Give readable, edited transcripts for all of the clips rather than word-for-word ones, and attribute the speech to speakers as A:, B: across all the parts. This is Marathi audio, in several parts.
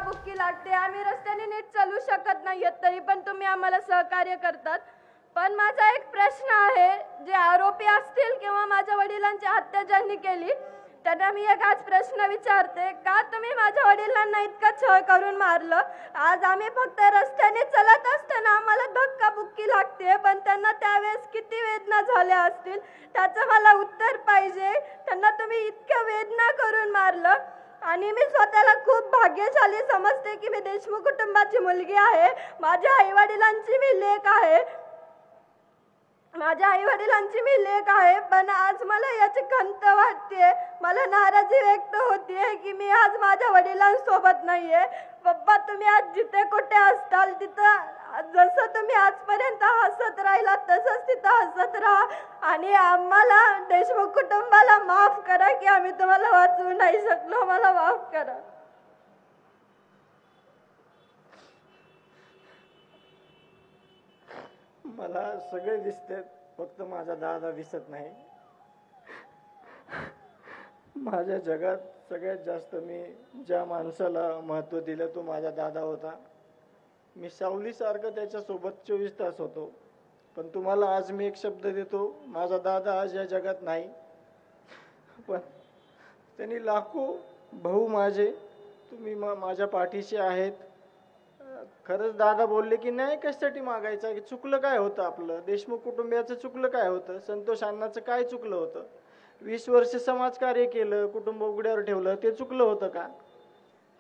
A: धक्काबुक्की लागते, आम्ही रस्त्याने नीट चालू शकत नाहीयेत, तरी पण तुम्ही आम्हाला सहकार्य करतात. पण माझा एक प्रश्न आहे, जे आरोपी असतील किंवा माझ्या वडिलांची हत्या ज्यांनी केली त्यांना मी एक आज प्रश्न विचारते, का तुम्ही माझ्या वडिलांना इतकं छळ करून मारलं? आज आम्ही फक्त रस्त्याने चलत असताना आम्हाला धक्काबुक्की लागते, पण त्यांना त्यावेळेस किती वेदना झाल्या असतील त्याचं मला उत्तर पाहिजे. त्यांना तुम्ही इतक्या वेदना करून मारलं. आणि मी स्वतःला खूप भाग्यशाली समजते की मी देशमुख कुटुंबाची मुलगी आहे. माझ्या आईवडिलांची मी लेक आहे. पण आज मला याची खंत वाटते, मला नाराजी व्यक्त होतीये की मी आज माझ्या वडिलांसोबत नाहीये. पप्पा, तुम्ही आज जिथे कुठे असताल तिथं जसं तुम्ही आजपर्यंत हसत राहिलात तसंच तिथं हसत राहा. आणि आम्हाला देशमुख कुटुंबाला माफ करा की आम्ही तुम्हाला वाचवू नाही शकलो. मला माफ करा.
B: मला सगळे दिसते, फक्त माझा दादा दिसत नाही. माझ्या जगात सगळ्यात जास्त मी ज्या माणसाला महत्त्व दिलं तो माझा दादा होता. मी सावलीसारखं त्याच्यासोबत 24 तास होतो. पण तुम्हाला आज मी एक शब्द देतो, माझा दादा आज या जगात नाही, पण त्यांनी लाखो भाऊ माझे तुम्ही माझ्या पाठीशी आहेत. खरंच दादा बोलले की न्याय कशासाठी मागायचा, की चुकलं काय होतं आपलं, देशमुख कुटुंबियाचं चुकलं काय होतं, संतोष अण्णाचं काय चुकलं होतं, 20 वर्ष समाजकार्य केलं, कुटुंब उघड्यावर ठेवलं, ते चुकलं होतं का?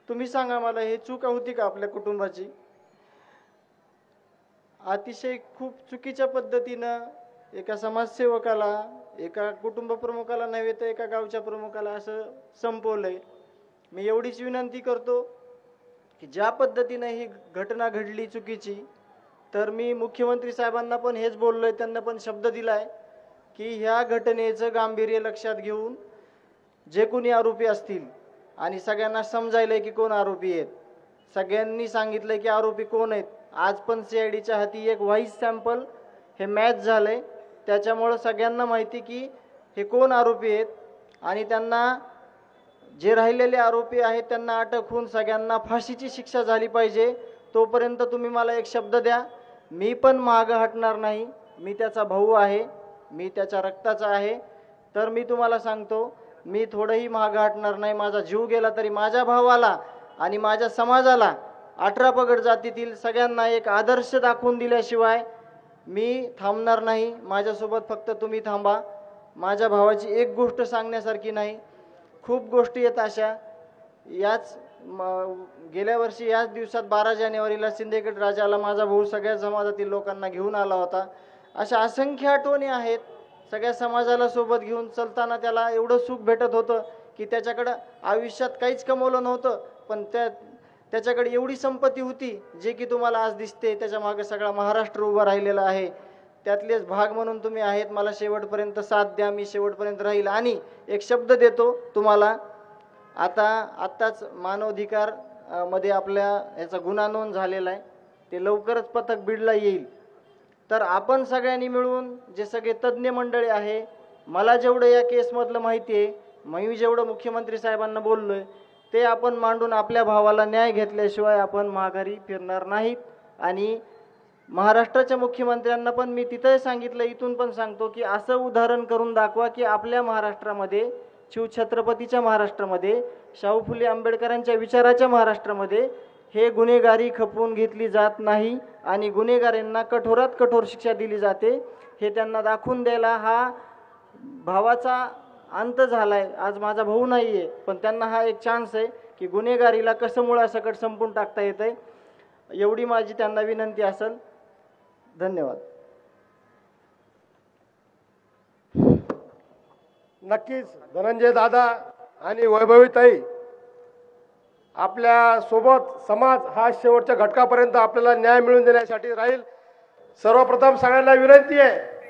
B: तुम्ही सांगा मला, हे चूक होती का आपल्या कुटुंबाची? अतिशय खूप चुकीच्या पद्धतीनं एका समाजसेवकाला, एका कुटुंब प्रमुखाला नव्हे तर एका गावच्या प्रमुखाला असं संपवलंय. मी एवढीच विनंती करतो की ज्या पद्धतीनं ही घटना घडली चुकीची, तर मी मुख्यमंत्री साहेबांना पण हेच बोललोय, त्यांना पण शब्द दिलाय की ह्या घटनेचं गांभीर्य लक्षात घेऊन जे कोणी आरोपी असतील आणि सगळ्यांना समजायलंय की कोण आरोपी आहेत, सगळ्यांनी सांगितलंय की आरोपी कोण आहेत. आज पण CIDच्या हाती एक व्हॉइस सॅम्पल हे मॅच झालंय, त्याच्यामुळं सगळ्यांना माहिती की हे कोण आरोपी आहेत. आणि त्यांना जे राहिलेले आरोपी आहेत त्यांना अटक होऊन सगळ्यांना फाशीची शिक्षा झाली पाहिजे. तोपर्यंत तुम्ही मला एक शब्द द्या, मी पण मागं हटणार नाही. मी त्याचा भाऊ आहे, मी त्याच्या रक्ताचा आहे. तर मी तुम्हाला सांगतो, मी थोडंही मागं हटणार नाही. माझा जीव गेला तरी माझ्या भावाला आणि माझ्या समाजाला, 18 पगड जातीतील सगळ्यांना एक आदर्श दाखवून दिल्याशिवाय मी थांबणार नाही. माझ्यासोबत फक्त तुम्ही थांबा. माझ्या भावाची एक गोष्ट सांगण्यासारखी नाही, खूप गोष्टी आहेत अशा. गेल्या वर्षी याच दिवसात 12 जानेवारीला सिंदखेड राजाला माझा भाऊ सगळ्या समाजातील लोकांना घेऊन आला होता. अशा असंख्य आठवणी आहेत. सगळ्या समाजाला सोबत घेऊन चालताना त्याला एवढं सुख भेटत होतं की त्याच्याकडं आयुष्यात काहीच कमवलं नव्हतं, पण त्याच्याकडे एवढी संपत्ती होती जे की तुम्हाला आज दिसते. त्याच्या मागे सगळा महाराष्ट्र उभा राहिलेला आहे. त्यातलेच भाग म्हणून तुम्ही आहेत. मला शेवटपर्यंत साथ द्या, मी शेवटपर्यंत राहील. आणि एक शब्द देतो तुम्हाला, आत्ताच मानवाधिकार मध्ये आपल्या याचा गुन्हा नोंद झालेला आहे, ते लवकरच पथक बीडला येईल. तर आपण सगळ्यांनी मिळून, जे सगळे तज्ज्ञ मंडळी आहे, मला जेवढं या केसमधलं माहिती आहे, मी जेवढं मुख्यमंत्री साहेबांना बोललोय ते आपण मांडून आपल्या भावाला न्याय घेतल्याशिवाय आपण माघारी फिरणार नाहीत. आणि महाराष्ट्राच्या मुख्यमंत्र्यांना पण मी तिथं सांगितलं, इथून पण सांगतो की असं उदाहरण करून दाखवा की आपल्या महाराष्ट्रामध्ये, शिवछत्रपतीच्या महाराष्ट्रामध्ये, शाहू फुले आंबेडकरांच्या विचाराच्या महाराष्ट्रामध्ये हे गुन्हेगारी खपवून घेतली जात नाही आणि गुन्हेगारांना कठोरात कठोर शिक्षा दिली जाते. हे त्यांना दाखवून द्यायला हा भावाचा अंत झालाय. आज माझा भाऊ नाहीये, पण त्यांना हा एक चान्स आहे की गुन्हेगारीला कसं मुळासकट संपून टाकता येतंय. एवढी माझी त्यांना विनंती असेल. धन्यवाद.
C: नक्कीच धनंजय दादा आणि वैभवीताई आपल्या सोबत समाज हा शेवटच्या घटकापर्यंत आपल्याला न्याय मिळवून देण्यासाठी राहील. सर्वप्रथम सगळ्यांना विनंती आहे